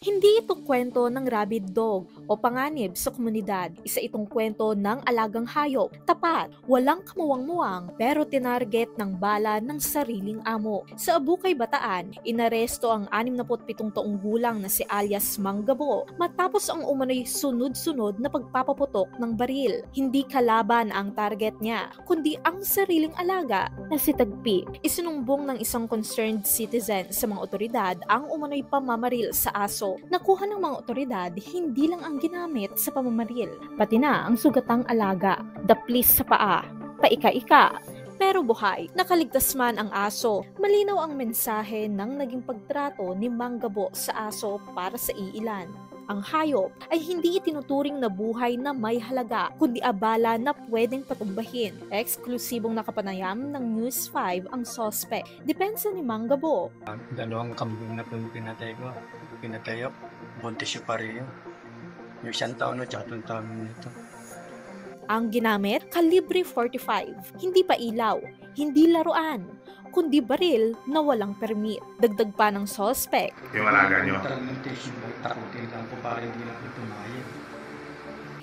Hindi ito kwento ng rabid dog o panganib sa komunidad. Isa itong kwento ng alagang hayop. Tapat, walang kamuwang-muwang, pero tinarget ng bala ng sariling amo. Sa Abukay, Bataan, inaresto ang 67 taong gulang na si alias Manggabo matapos ang umano'y sunod-sunod na pagpapaputok ng baril. Hindi kalaban ang target niya, kundi ang sariling alaga na si Tagpi. Isinumbong ng isang concerned citizen sa mga otoridad ang umano'y pamamaril sa aso. Nakuha ng mga otoridad hindi lang ang ginamit sa pamamaril, pati na ang sugatang alaga, daplis sa paa, paika-ika, pero buhay. Nakaligtas man ang aso. Malinaw ang mensahe ng naging pagtrato ni Manggabo sa aso para sa iilan. Ang hayop ay hindi itinuturing na buhay na may halaga, kundi abala na pwedeng patumbahin. Eksklusibong nakapanayam ng News 5 ang suspect. Depensa ni Manggabo. Dalawang kambing na pinatay ko. Pinatay ako. Buntis yung pareho. Yung 1 taon na tsaka 2 taon nito. Ang ginamit, kalibre 45. Hindi pa ilaw, hindi laruan, kundi baril na walang permit. Dagdag pa ng suspect. Yung alaga nyo. Takutin lang ko para hindi lang ito tumayin.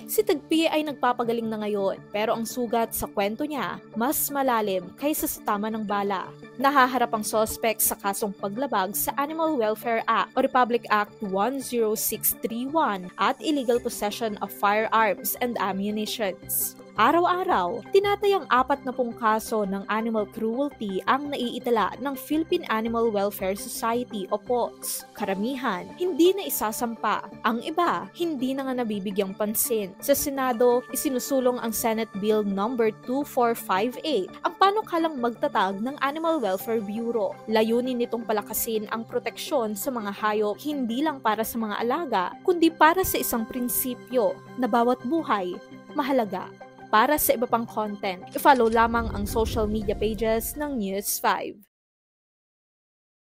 Si Tagpi ay nagpapagaling na ngayon, pero ang sugat sa kwento niya mas malalim kaysa sa tama ng bala. Nahaharap ang suspect sa kasong paglabag sa Animal Welfare Act o Republic Act 10631 at illegal possession of firearms and ammunitions. Araw-araw, tinatayang 40 kaso ng animal cruelty ang naiitala ng Philippine Animal Welfare Society o PAWS. Karamihan, hindi na isasampa. Ang iba, hindi na nga nabibigyang pansin. Sa Senado, isinusulong ang Senate Bill No. 2458, ang panukalang magtatag ng Animal Welfare Bureau. Layunin nitong palakasin ang proteksyon sa mga hayop hindi lang para sa mga alaga, kundi para sa isang prinsipyo na bawat buhay mahalaga. Para sa iba pang content, i-follow lamang ang social media pages ng News 5.